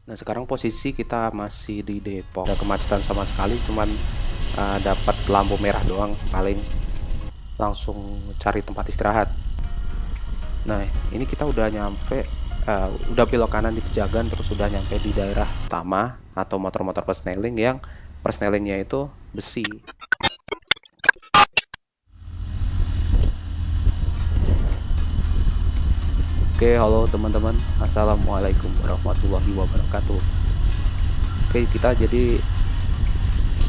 Nah, sekarang posisi kita masih di Depok. Ada kemacetan sama sekali, cuman dapat lampu merah doang, paling langsung cari tempat istirahat. Nah, ini kita udah nyampe, udah belok kanan di Pejagan, terus udah nyampe di daerah utama atau motor-motor persneling yang persnelingnya itu besi. Oke, halo teman-teman. Assalamualaikum warahmatullahi wabarakatuh. Oke, kita jadi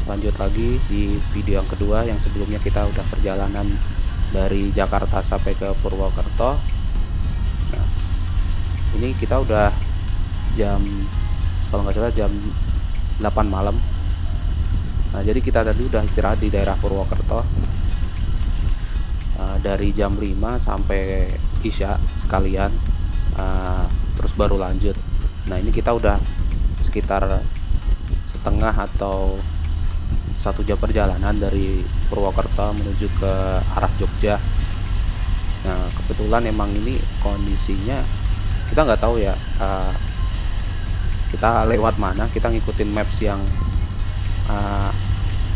lanjut lagi di video yang kedua. Yang sebelumnya kita udah perjalanan dari Jakarta sampai ke Purwokerto. Nah, ini kita udah jam, kalau nggak salah jam 8 malam. Nah, jadi kita tadi udah istirahat di daerah Purwokerto dari jam 5 sampai Isya sekalian, terus baru lanjut. Nah, ini kita udah sekitar setengah atau 1 jam perjalanan dari Purwokerto menuju ke arah Jogja. Nah, kebetulan emang ini kondisinya kita nggak tahu ya, kita lewat mana, kita ngikutin maps yang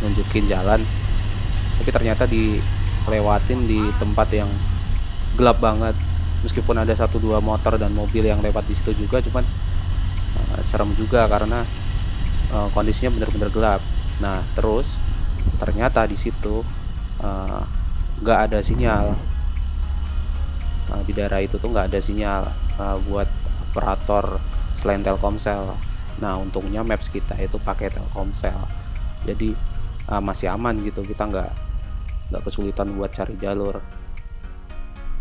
nunjukin jalan, tapi ternyata dilewatin di tempat yang gelap banget. Meskipun ada 1-2 motor dan mobil yang lewat di situ juga, cuman serem juga karena kondisinya benar-benar gelap. Nah, terus ternyata di situ nggak ada sinyal. Di daerah itu tuh nggak ada sinyal buat operator selain Telkomsel. Nah, untungnya maps kita itu pakai Telkomsel, jadi masih aman gitu, kita nggak kesulitan buat cari jalur.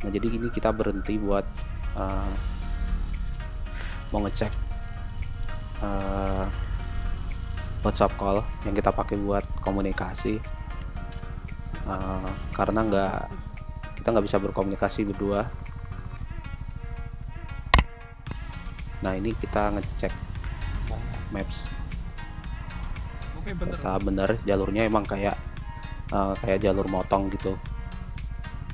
Nah, jadi ini kita berhenti buat mau ngecek WhatsApp call yang kita pakai buat komunikasi, karena kita nggak bisa berkomunikasi berdua. Nah, ini kita ngecek maps. Ternyata bener jalurnya emang kayak jalur motong gitu.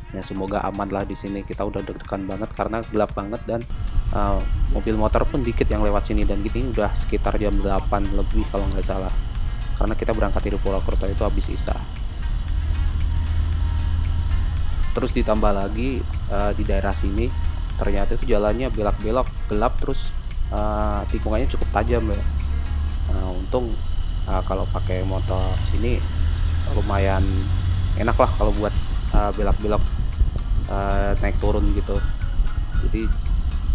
Ya, semoga aman lah di sini. Kita udah deg-degan banget karena gelap banget dan mobil motor pun dikit yang lewat sini, dan gini udah sekitar jam 8 lebih kalau nggak salah, karena kita berangkat dari Purwokerto itu habis Isya. Terus ditambah lagi di daerah sini ternyata itu jalannya belok-belok, gelap, terus tikungannya cukup tajam ya. Untung kalau pakai motor sini lumayan enak lah kalau buat belok-belok, naik turun gitu. Jadi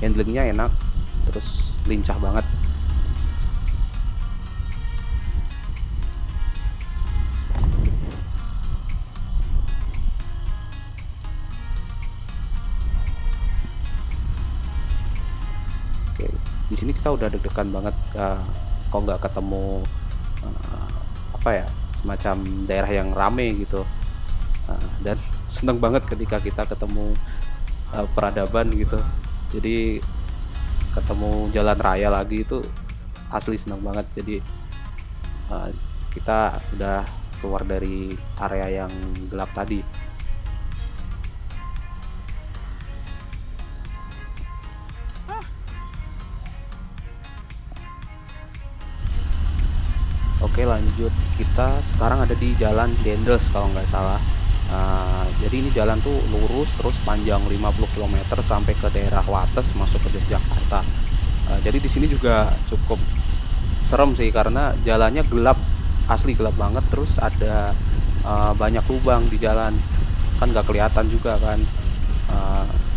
handlingnya enak, terus lincah banget. Oke, di sini kita udah deg-degan banget, kok nggak ketemu apa ya, semacam daerah yang rame gitu. Dan seneng banget ketika kita ketemu peradaban gitu, jadi ketemu jalan raya lagi itu asli seneng banget. Jadi kita udah keluar dari area yang gelap tadi. Oke, lanjut. Kita sekarang ada di Jalan Dendels kalau nggak salah. Jadi ini jalan tuh lurus terus panjang 50 km sampai ke daerah Wates masuk ke Yogyakarta. Jadi di sini juga cukup serem sih karena jalannya gelap, asli gelap banget. Terus ada banyak lubang di jalan, kan nggak kelihatan juga kan.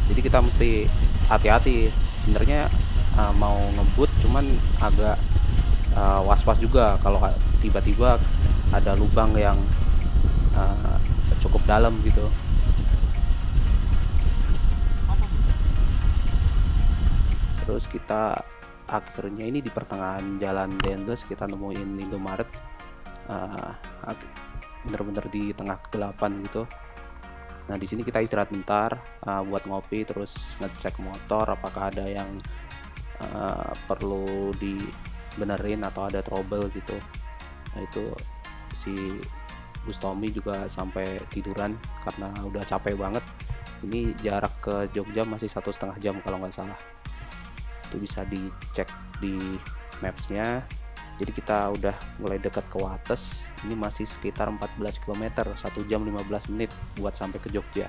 Jadi kita mesti hati-hati. Sebenarnya mau ngebut, cuman agak was-was juga kalau tiba-tiba ada lubang yang cukup dalam gitu. Terus kita akhirnya ini di pertengahan jalan Dendels kita nemuin Indomaret, bener-bener di tengah kegelapan gitu. Nah, di sini kita istirahat bentar buat ngopi, terus ngecek motor apakah ada yang perlu dibenerin atau ada trouble gitu. Nah, itu si Bustomi juga sampai tiduran karena udah capek banget. Ini jarak ke Jogja masih 1,5 jam kalau nggak salah. Itu bisa dicek di mapsnya. Jadi kita udah mulai dekat ke Wates. Ini masih sekitar 14 km, 1 jam 15 menit buat sampai ke Jogja.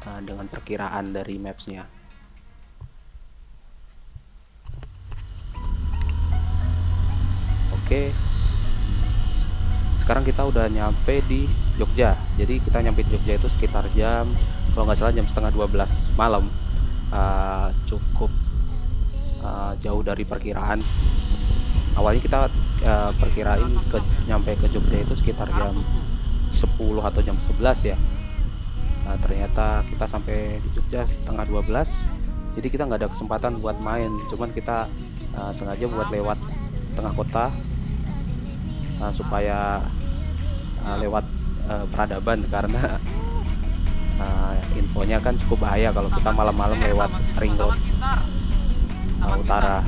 Dengan perkiraan dari mapsnya. Oke, sekarang kita udah nyampe di Jogja. Jadi kita nyampe di Jogja itu sekitar jam, kalau nggak salah jam setengah 12 malam. Cukup jauh dari perkiraan. Awalnya kita perkirain nyampe ke Jogja itu sekitar jam 10 atau jam 11 ya. Ternyata kita sampai di Jogja setengah 12. Jadi kita nggak ada kesempatan buat main, cuman kita sengaja buat lewat tengah kota supaya lewat peradaban, karena infonya kan cukup bahaya kalau kita malam-malam lewat ring road utara.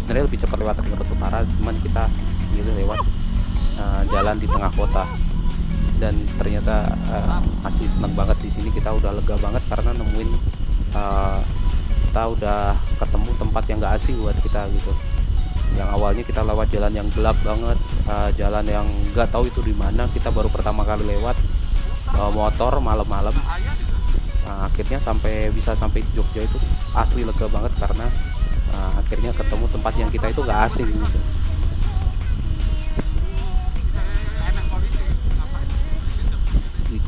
Sebenarnya lebih cepat lewat ring road utara, cuman kita gitu lewat jalan di tengah kota. Dan ternyata asli senang banget di sini. Kita udah lega banget karena nemuin kita udah ketemu tempat yang gak asing buat kita gitu. Yang awalnya kita lewat jalan yang gelap banget, jalan yang nggak tahu itu di mana. Kita baru pertama kali lewat motor malam-malam. Akhirnya bisa sampai di Jogja itu asli lega banget karena akhirnya ketemu tempat yang kita itu nggak asing gitu.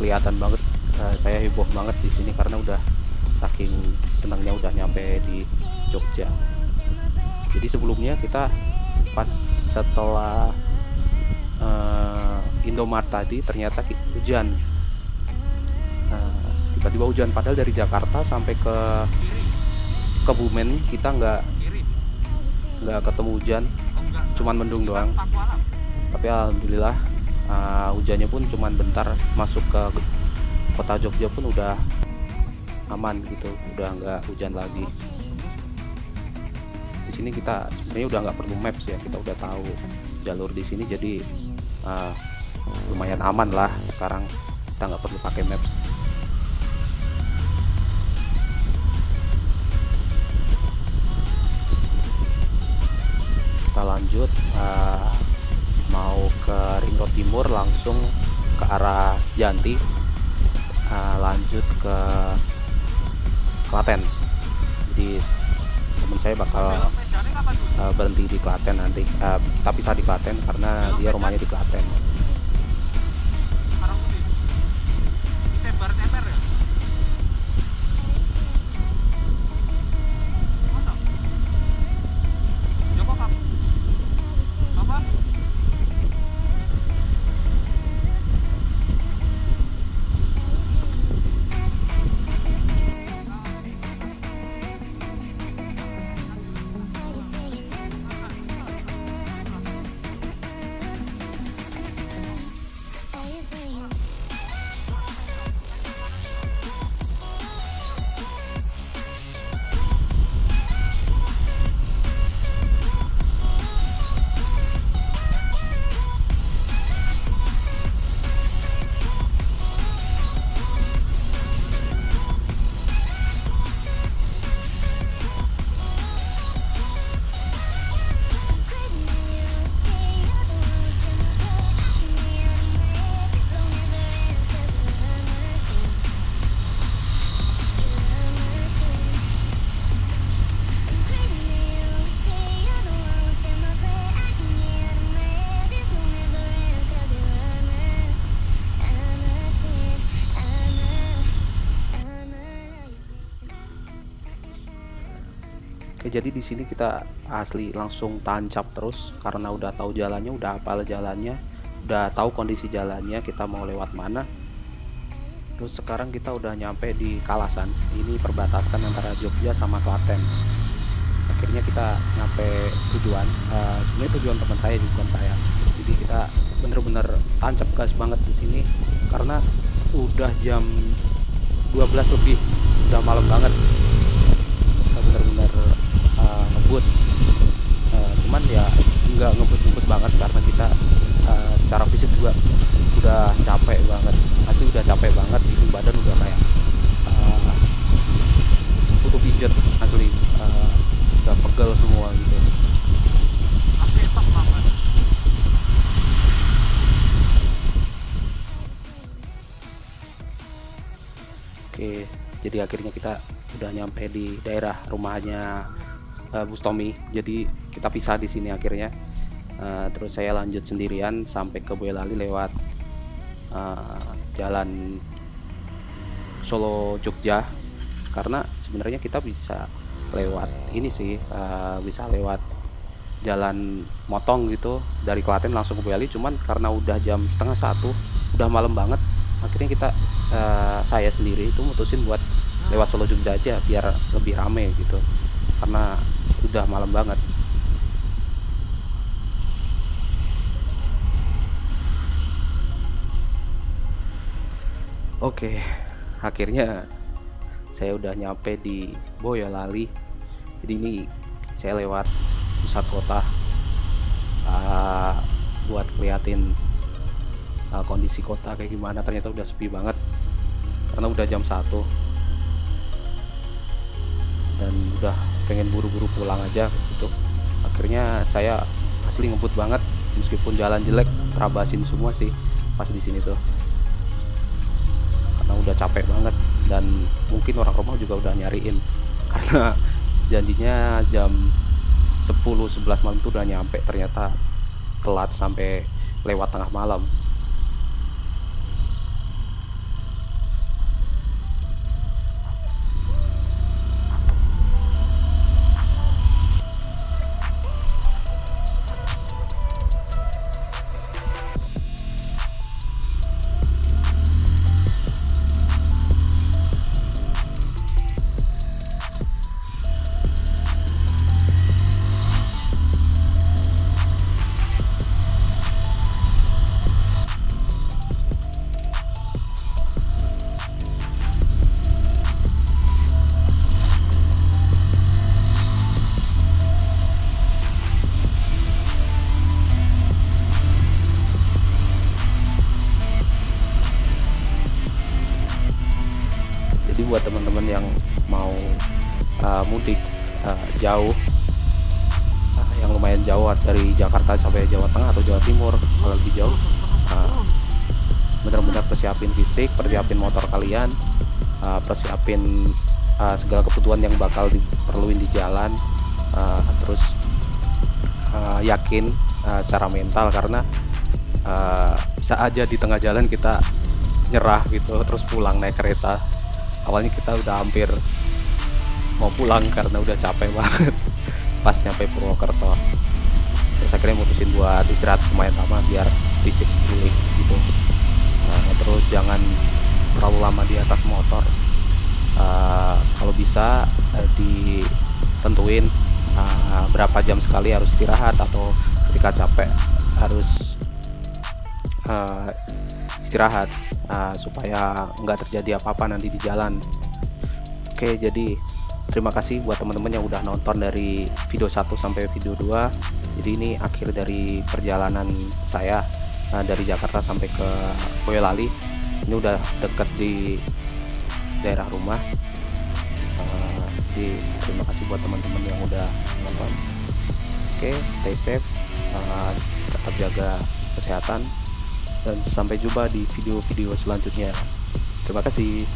Kelihatan banget saya heboh banget di sini karena udah saking senangnya udah nyampe di Jogja. Jadi sebelumnya kita pas setelah Indomart tadi ternyata hujan. Tiba-tiba hujan, padahal dari Jakarta sampai ke Kebumen kita nggak ketemu hujan, cuman mendung doang. Tapi alhamdulillah hujannya pun cuman bentar, masuk ke kota Jogja pun udah aman gitu, udah nggak hujan lagi. Di sini kita sebenarnya udah nggak perlu maps ya, kita udah tahu jalur di sini, jadi lumayan aman lah sekarang, kita nggak perlu pakai maps. Kita lanjut mau ke Ring Road Timur, langsung ke arah Janti, lanjut ke Klaten. Jadi teman saya bakal berhenti di Klaten nanti. Kita pisah di Klaten karena dia rumahnya di Klaten. Oke, jadi di sini kita asli langsung tancap terus karena udah tahu jalannya, udah hafal jalannya, udah tahu kondisi jalannya, kita mau lewat mana. Terus sekarang kita udah nyampe di Kalasan. Ini perbatasan antara Jogja sama Klaten. Akhirnya kita nyampe tujuan. Sebenarnya tujuan teman saya, bukan saya. Jadi kita bener-bener tancap gas banget di sini karena udah jam 12 lebih, udah malam banget. Kita bener-bener ngebut, cuman ya nggak ngebut banget karena kita secara fisik juga udah capek banget, asli udah capek banget, itu badan udah kayak butuh pijet asli. udah pegel semua gitu. Oke, jadi akhirnya kita udah nyampe di daerah rumahnya Bustomi. Jadi kita pisah di sini akhirnya. Terus saya lanjut sendirian sampai ke Boyolali lewat jalan Solo Jogja, karena sebenarnya kita bisa lewat ini sih, bisa lewat jalan motong gitu dari Klaten langsung ke Boyolali, cuman karena udah jam setengah satu, udah malam banget, akhirnya kita saya sendiri itu mutusin buat lewat Solo Jogja aja biar lebih rame gitu, karena udah malam banget. Oke, akhirnya saya udah nyampe di Boyolali. Jadi ini saya lewat pusat kota uh, buat ngeliatin kondisi kota kayak gimana. Ternyata udah sepi banget karena udah jam 1 dan udah pengen buru-buru pulang aja gitu. Akhirnya saya asli ngebut banget, meskipun jalan jelek, terabasin semua sih pas di sini tuh, karena udah capek banget. Dan mungkin orang rumah juga udah nyariin karena janjinya jam 10-11 malam tuh udah nyampe, ternyata telat sampai lewat tengah malam. Jadi buat teman-teman yang mau mudik jauh, yang lumayan jauh dari Jakarta sampai Jawa Tengah atau Jawa Timur, kalau lebih jauh, benar-benar persiapin fisik, persiapin motor kalian, persiapin segala kebutuhan yang bakal diperluin di jalan, terus yakin secara mental, karena bisa aja di tengah jalan kita nyerah gitu terus pulang naik kereta. Awalnya kita udah hampir mau pulang karena udah capek banget pas nyampe Purwokerto, terus akhirnya mutusin buat istirahat lumayan lama biar fisik pulih gitu. Terus jangan terlalu lama di atas motor, kalau bisa ditentuin berapa jam sekali harus istirahat, atau ketika capek harus istirahat, supaya nggak terjadi apa-apa nanti di jalan. Oke, jadi terima kasih buat teman-teman yang udah nonton dari video 1 sampai video 2. Jadi ini akhir dari perjalanan saya dari Jakarta sampai ke Boyolali. Ini udah deket di daerah rumah. Jadi terima kasih buat teman-teman yang udah nonton. Oke, stay safe, tetap jaga kesehatan, dan sampai jumpa di video-video selanjutnya. Terima kasih.